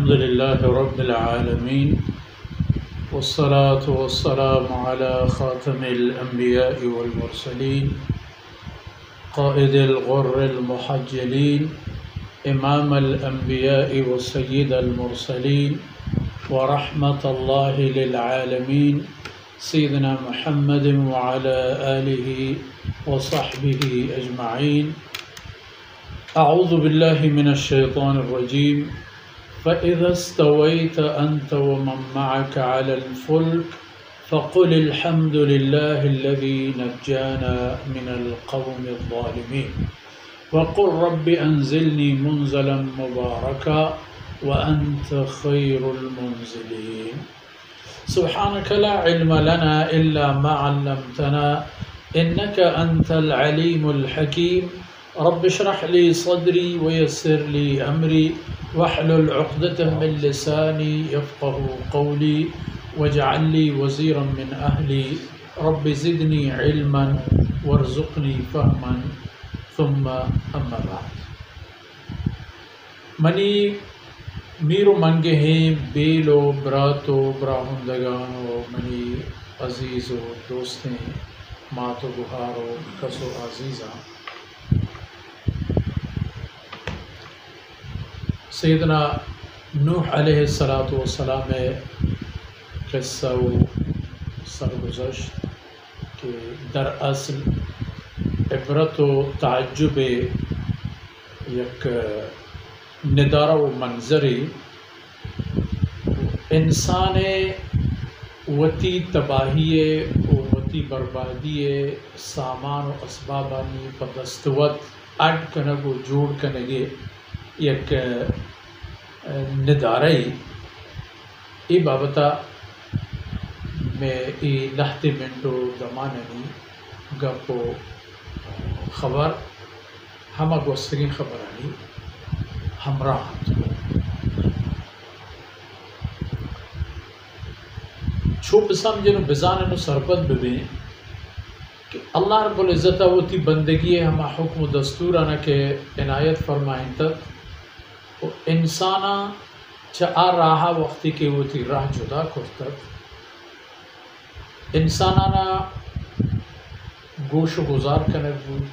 الحمد لله رب العالمين والصلاة والسلام على خاتم الأنبياء والمرسلين قائد الغر المحجلين إمام الأنبياء وسيد المرسلين ورحمة الله للعالمين سيدنا محمد وعلى آله وصحبه أجمعين. أعوذ بالله من الشيطان الرجيم. فإذا استويت أنت ومن معك على الفلك فقل الحمد لله الذي نجانا من القوم الظالمين وقل رب أنزلني منزلا مباركا وأنت خير المنزلين. سبحانك لا علم لنا إلا ما علمتنا إنك أنت العليم الحكيم. رب اشرح لي صدري ويسر لي أمري واحلل عقدة من لساني يفقه قولي واجعل لي وزيرا من أهلي رب زدني علما وارزقني فهما ثم أما بعد. منی میر و منگے ہیں بیل و برات و براہندگان و منی عزیز و دوستیں مات و بہار و کس و عزیزاں. سیدنا نوح علیہ السلام قصہ و سرگزشت کہ در اصل عبرت و تعجب یک ندارہ و منظری انسان وتی تباہی و وتی بربادی سامان و اسبابانی پدستوت اڈ کنگ و جوڑ کنگے یک ندارئی ای بابتا میں ای لہت منٹو زماننی گپو خبر ہمہ گوستگین خبرانی ہمراہ چھوپ سمجھنو بزاننو سرپت ببین کہ اللہ رب العزت ہوتی بندگی ہما حکم و دستورانا کے عنایت فرمائیں تک انسانا چا راہا وقتی کے ہوتی راہ جدا کرتک انسانانا گوش و گزار کنگ بود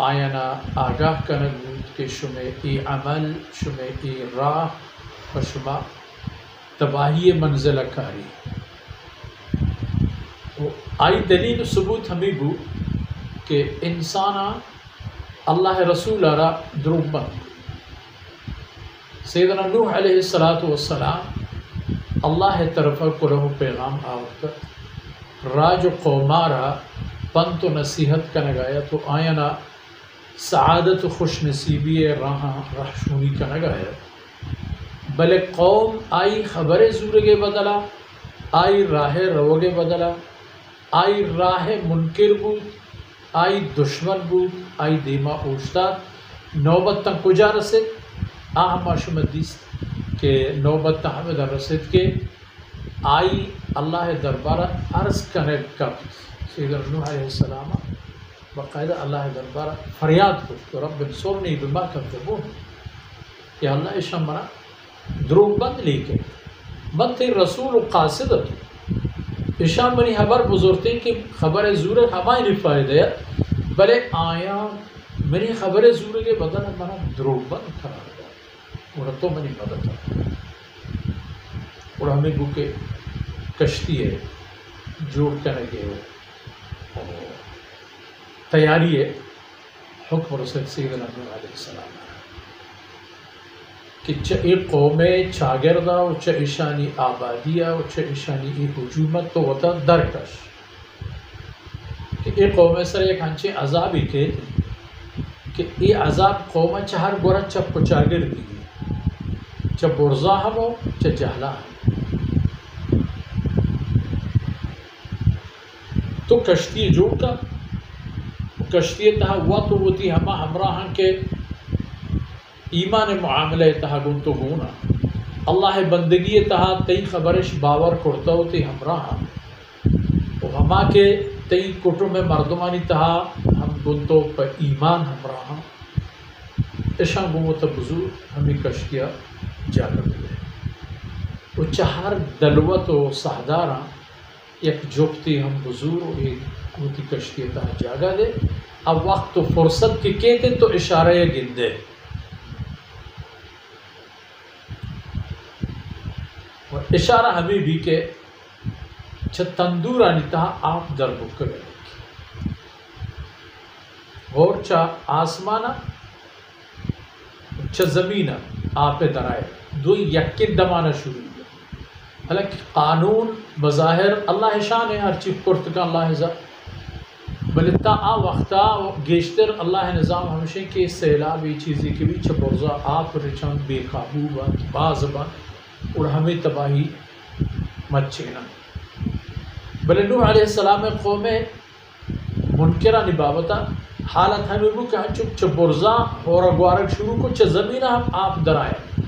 آیانا آگاہ کنگ بود کہ شمع ای عمل شمع ای راہ و شمع تباہی منزل کاری آئی دلیل و ثبوت ہمیں بو کہ انسانا اللہ رسول را دروغ بند. سیدنا نوح علیہ السلام اللہ طرف قرآن پیغام آورد راج و قومارا پنت و نصیحت کا نگایا تو آینا سعادت و خوش نصیبی رہشونی کا نگایا بلے قوم آئی خبر زورگے بدلا آئی راہ روگے بدلا آئی راہ منکر بود آئی دشمن بود آئی دیما اوشتاد نوبت تک کجا رسد آہما شمدیست کہ نوبت تک ہمیں در رسد کے آئی اللہ دربارہ عرض کنگ کب سیدنا نوح علیہ السلام باقاعدہ اللہ دربارہ فریاد کو کہ رب انصرنی بما کذبون کہ اللہ اشم منا دروغ بند لی کے من تی رسول قاصدت اشام بنی خبر بزرگتے کہ خبر زور ہمائی نہیں فائدہ بلے آیا منی خبر زور کے بدن منا دروغ بند کرا اور تو منی مدد کرا اور ہمیں گو کہ کشتی ہے جوڑ کرنے کے ہو تیاری ہے حکم رسول سیدنا نوح علیہ السلام کہ چا ای قوم چاگردہ و چا ایشانی آبادیہ و چا ایشانی ای حجومت تو وطا درکش کہ ای قوم سر ایک ہنچے عذابی کے کہ ای عذاب قوم چہر گورا چا پچاگر دی چا برزا ہم ہو چا جہلا ہم تو کشتی جوڑ کا کشتی تہا ہوا تو ہوتی ہما ہمراہاں کے ایمان معاملہ تہا گنتو گونا اللہ بندگی تہا تی خبرش باور کرتا ہوتی ہمراہاں و ہما کے تی کٹم مردمانی تہا ہم گنتو پا ایمان ہمراہاں اشان گمت بزرگ ہمیں کشتیاں جا کر دے و چہار دلوت و سہدارا یک جوکتی ہم بزرگ ایک ہوتی کشتی تا جاگا دے اب وقت و فرصت کے کہتے تو اشارہ گندے اور اشارہ ہمیں بھی کہ چھ تندور آنیتا آپ در بکر گئے اور چھ آسمانا چھ زمینہ آپ درائے دو یکن دمانا شروع ہے حالانکہ قانون بظاہر اللہ شان ہے ہر چیز پرتکا اللہ ذا بلتا آ وقتا گیشتر اللہ نظام ہمشہ کے سیلاب یہ چیزی کے بھی چھ آپ رچان بے قابو بات باز بات اور ہمیں تباہی مچینا بلے نوح علیہ السلام قوم منکرہ نبابتا حالت ہمیں وہ کہ چک چھ برزا اور اگوارک شروع کو چھ زمینہ ہم آپ درائے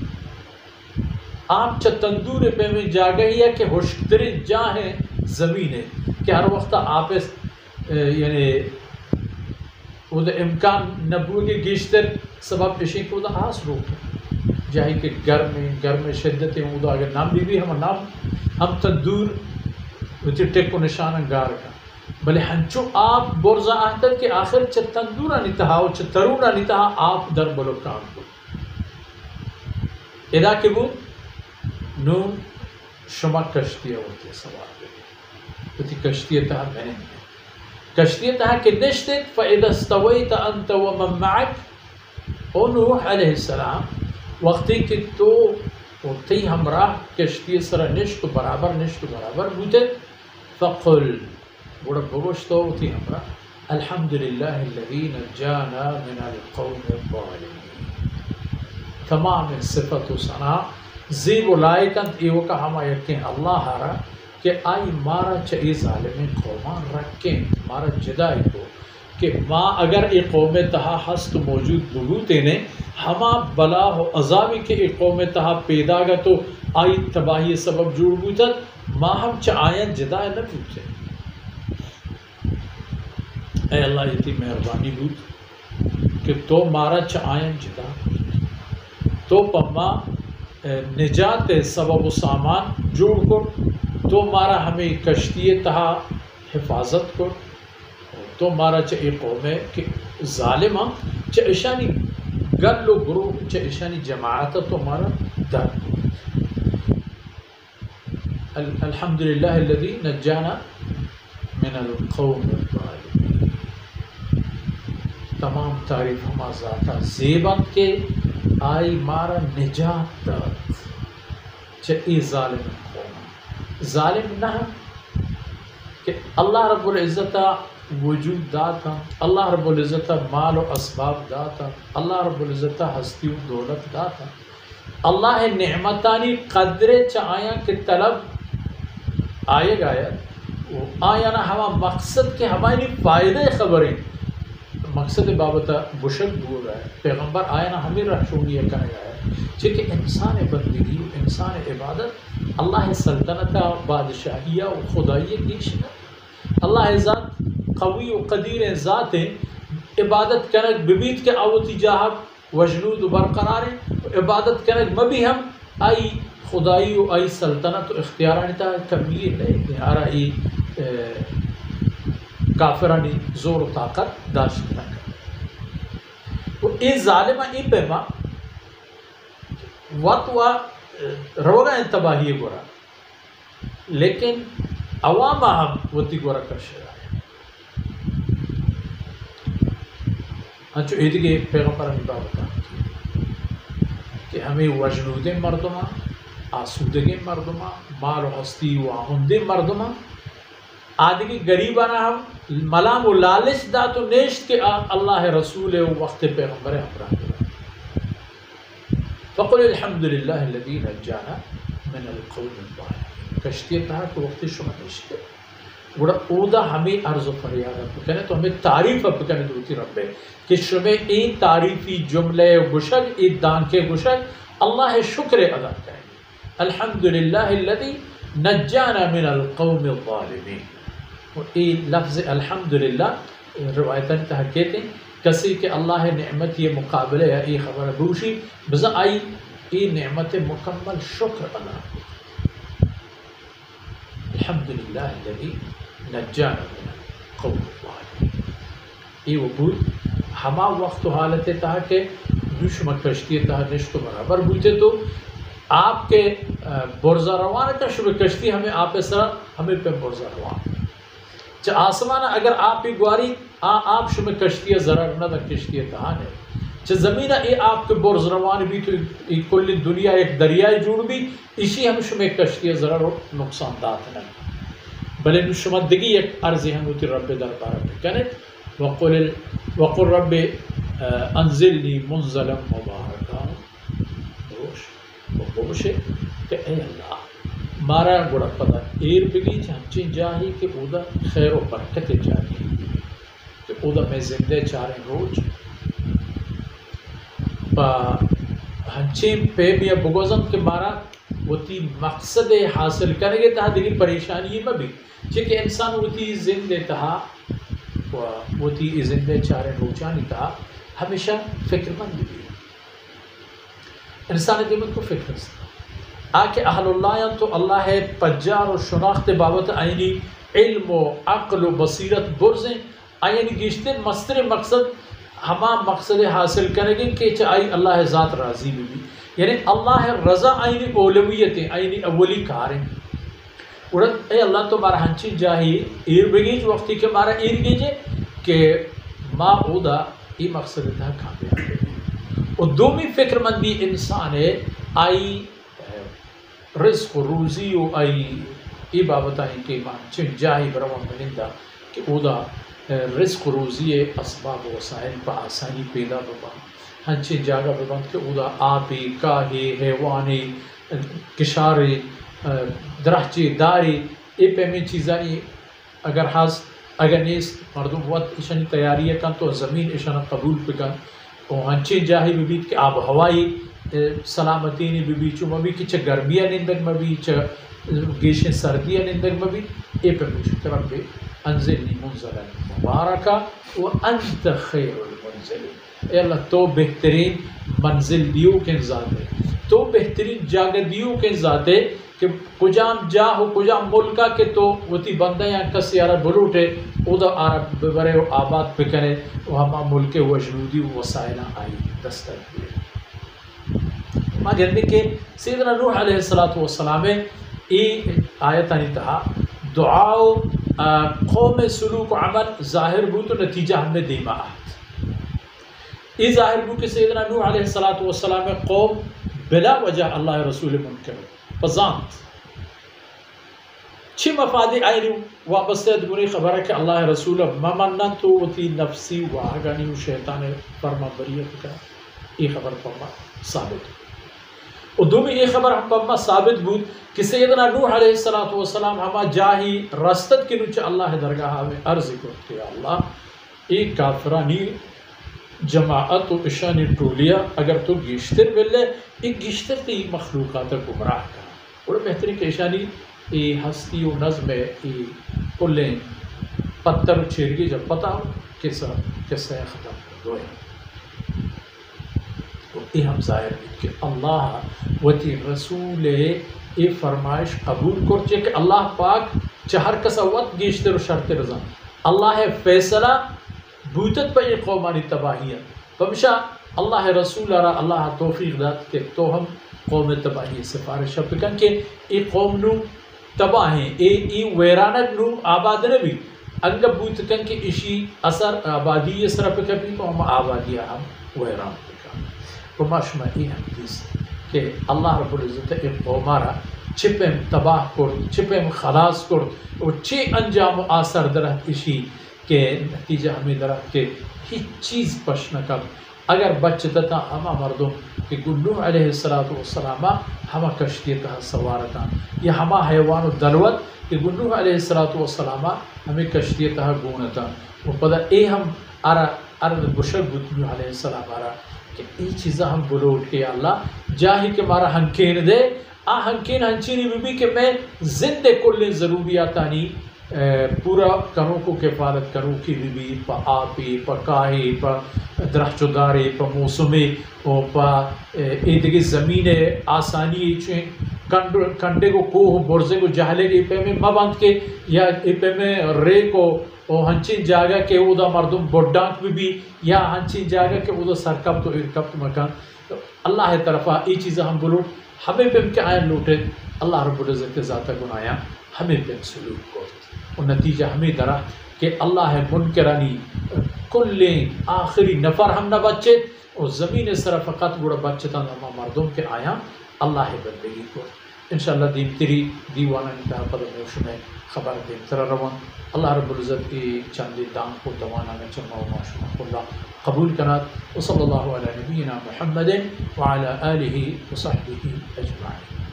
آپ چھ تندور پہ میں جاگہی ہے کہ ہوشترین جاں ہے زمین ہے کہ ہر وقت آپ یعنی وہ دا امکان نبوہ کے گیشتر سبب پیشیں کو دا آس روک جاہی کہ گرم شدت ہیں وہ دا اگر نام بھی ہم نام ہم تندور وچی ٹیک کو نشانہ گار کا بلے ہنچو آپ برزا آہتر کے آخر چھ تندورہ نتہا و چھ ترونہ نتہا آپ در بلو کام کو ادا کہ وہ نون شما کشتیہ ہوتی ہے سوال پہ ہوتی کشتیہ تہا میں کشتیہ تہا کہ نشتت فَإِذَا اسْتَوَيْتَ أَنْتَ وَمَنْ مَعَكَ او نوح علیہ السلام وقتی کہ تو ہوتی ہمراہ کشتیہ سرہ نشت برابر بوتے فَقُلْ بڑا بگوشتو ہوتی ہمراہ الحمدللہ الذی نجانا من القوم الظالمین تمام صفت و ثنا زیب و لائکند ایو کا ہما یقین اللہ ہارا کہ آئی مارا چاہی ظالمین قومان رکھیں مارا جدائی کو کہ ماں اگر ایک قوم تہا ہست موجود بلوتے نے ہما بلا و عذابی کے ایک قوم تہا پیدا گا تو آئی تباہی سبب جوڑ بوتا ماں ہم چاہیں جدائی نہ پوچھے اے اللہ یہ تھی مہربانی بود کہ تو مارا چاہیں جدا تو پما نجات سبب و سامان جوڑ کر تو مارا ہمیں کشتی تہا حفاظت کر تو مارا چاہے قوم ہے کہ ظالم ہم چاہے اشانی گل و گروہ چاہے اشانی جماعت تو مارا در الحمدللہ الذی نجانا من القوم الظالمین تمام تعریف ہما ذاتا زیبت کے آئی مارا نجات داد چاہی ظالم قوم ظالم نہ کہ اللہ رب العزت وجود داتا اللہ رب العزت مال و اسباب داتا اللہ رب العزت ہستی و دولت داتا اللہ نعمتانی قدر چاہیاں کہ طلب آئے گایا وہ آیا نہ ہما مقصد کے ہماری فائدے خبریں مقصد بابتا بشک دور ہے پیغمبر آیا نہ ہمیں رحشونی کرنے گیا چونکہ انسان بندگی انسان عبادت اللہ سلطنت بادشاہیہ و خدایی دیشنا اللہ ذات قوی و قدیر ذات ہیں عبادت کنک ببیت کے آوتی جاہب وجنود و برقرار ہیں عبادت کنک مبی ہم آئی خدایی و آئی سلطنت و اختیارانی تا کمیل ہے آرائی کافرانی زور و طاقت داشت نہ وہ ای ظالمہ ای پیما وقت و روگا انتباہی گورا لیکن عوامہ ہم وطی گورا کرشے آئے ہنچو ایدی کے پیغمبر ہمیں بابتا کہ ہمیں وجنود مردمہ آسودگی مردمہ مال و ہستی و آہندی مردمہ آدھگی غریبانہ ہم ملام و لالچ دا تو نیشت کہ اللہ رسول و وقت پیغمبر ہمراہ فقل الحمدللہ الذی نجانا من القوم الظالمین کشتی تھا کہ وقت شما نشتے گوڑا اودا ہمیں عرض و فریاد کہنے تو ہمیں تعریف اب کہنے دوتی رب ہے کہ شما این تعریفی جملے گشک این دان کے گشک اللہ شکر ادا کریں الحمدللہ الذی نجانا من القوم الظالمین یہ لفظ الحمدللہ روایتاً تہا کہتے ہیں کسی کہ اللہ نعمت یہ مقابلہ یا یہ خبر بوشی بزا آئی یہ نعمت مکمل شکر ادا الحمدللہ الذی نجانا من القوم الظالمین. یہ وجود ہما وقت حالت تھا کہ نشم کشتی تھا نشت برابر بوتے تو آپ کے برزا روان کا شب کشتی ہمیں آپ سر ہمیں پہ برزا روان چا آسمان اگر آپ ہی گواری آپ شب کشتی ضرر نہ دا کشتی تہان ہے چا زمین اے آپ کے برز روان بھی تو کل دنیا ایک دریائے جوڑ بھی اسی ہم شب کشتی ضرر و نقصان دات نہیں بلے نشمدگی ایک عرضی ہم ہوتی رب دربارہ پہ کہنے وقل رب انزلنی منزلا مبارکا گوش ہے کہ اے اللہ مارا گوڑا پدا ایر بگی ہمچین جاہی کہ اودا خیر و برکت جاہی کہ اودا میں زندے چاریں روز با ہمچین پہ بھی بگوزم کہ مارا وہ تی مقصد حاصل کرے گے تہا دلی پریشانی میں بھی چکہ انسان وہ تی زندے تہا وہ تی زندے چاریں روچانی تہا ہمیشہ فکر مند بھی انسان دیمت کو فکر سے آکے اہل اللہ تو اللہ ہے پجار و شناخت بابت آئینی علم و عقل و بصیرت برزیں آئینی گشتے مستر مقصد ہما مقصد حاصل کرے گے کہ آئی اللہ ذات راضی بھی یعنی اللہ رضا آئینی اولویتیں آئینی اولی کاریں اڑت اے اللہ تو مارا ہنچی جاہی ایر بگیج وقتی کے مارا ایر گیجے کہ ما اودا ای مقصد تھا کامیاب اور دومی فکر مندی انسان ہے آئی رزق و روزی و آئی ای بابت آئی کہ چن جاہی بروان ملندہ کہ اودا رزق و روزی اسباب و وسائل پا آسانی پیدا ببان ہنچے جاگہ ببان کہ اودا آبی کاہی حیوانی کشاری درخچی داری ای پیمین چیزانی اگر نیست مردم وقت اشانی تیاری کن تو زمین اشانا قبول بکن اور ہنچے جاہی ببید کہ آب ہوائی سلامتی نہیں بھی چو مبی کہ چھ گرمیاں نندگ مبی چھ گیشیں سردیاں نندگ مبی اے پر مجھے رب انزلنی منزلا مبارکا وانت خیر المنزلین اے اللہ تو بہترین منزل دیو کے ذات ہے تو بہترین جاگہ دیو کے ذات ہے کہ کجام جا ہو کجام ملکا کہ تو وتی بندہ یا کسی آرہ بلوٹے او دا آرہ ببرے و آباد پکنے و ہما ملک وجنودی و وسائلہ آئی دستر دیئے ما جنبی کہ سیدنا نوح علیہ السلام ای آیتانی تہا دعاو قوم سلوک و عمل ظاہر بو تو نتیجہ ہم نے دیما آت ای ظاہر بو کہ سیدنا نوح علیہ السلام قوم بلا وجہ اللہ رسول منکر فضانت چھ مفادی آئینی وابستہ دبنی خبر ہے کہ اللہ رسول ممنن تو وتی نفسی واہگانی و شیطان فرما بریت کا ای خبر فرما ثابت اور دومی یہ خبر ہم پما ثابت بود کہ سیدنا نوح علیہ السلام ہما جاہی رستت کے نوچے اللہ درگاہ میں عرض کرتے کہ اللہ ایک کافرانی جماعت و اشانی ٹولیا اگر تو گیشتر بلے ایک گیشتر تی مخلوقات گمراہ کا اور بہترین کہ اشانی ای ہستی و نظم ای پلیں پتر چیرگی جب پتا ہو کسا ختم کر دو ہے تو ہم ظاہر ہے کہ اللہ وتی رسول ای فرمائش قبول کرچے کہ اللہ پاک چہر کسا وقت گیشتر و شرط رضا اللہ فیصلہ بوتت پہ یہ قومانی تباہیت فمشا اللہ رسول را اللہ توفیق داد کہ تو ہم قوم تباہی سفارش بکن کہ ای قوم نو تباہیں ای ویرانت نو آباد نبی اگر بوتکن کہ اسی اثر آبادی اس طرح پہ کبھی تو ہم آبادی ہم ویران بکن تو ماشمہ ای حدیث کہ اللہ رب العزت ایک قومارا چھپیم تباہ کرد چھپیم خلاص کرد اور چھ انجام و آثر درہت اسی کہ نتیجہ ہمیں درہت کہ ہی چیز پش نہ کب اگر بچتا تھا ہما مردم کہ نوح علیہ السلام ہما کشتیتا سوارتا یا ہما حیوان و دلوت کہ نوح علیہ السلام ہمیں کشتیتا گونتا وہ پدا اے ہم ارد بشر بود نوح علیہ السلام آرہ کہ ای چیزا ہم بلوٹ کے اللہ جاہی کہ مارا ہنکین دے ہنکین ہنچینی بھی کہ میں زندے کل ضروریاتانی پورا کروں کو کفالت کروں کی بھی پا آپی پا کاہی پا درخچداری پا موسمی اور پا ایدگی زمین آسانی چویں کنڈے کو کوہ برزے کو جہلے کے پہ میں مبند کے یا پہ میں رے کو ہنچین جاگا کہ او دا مردم بڑھانک بھی یا ہنچین جاگا کہ او دا سرکب تو ارکب مکان اللہ طرفا ای چیزیں ہم بلو ہمیں پہ کے آئین لوٹے اللہ رب العزت کے ذاتہ گنایا ہمیں پہ سلوک کو اور نتیجہ ہمیں درا کہ اللہ منکرانی کل آخری نفر ہم نہ بچے اور زمین سر فقط بڑا بچتا نما مردم کے آیا اللہ بندگی کو انشاءاللہ دین تیری دیوانا نکاح قدم میں خبر دیم ترہ روان اللہ رب العزت کی چاندی دان کو دوانا نچمہ و معاشمہ اللہ قبول کنات وصلی اللہ علیہ نبینا محمد وعلى آلہ وصحبہ اجمعین.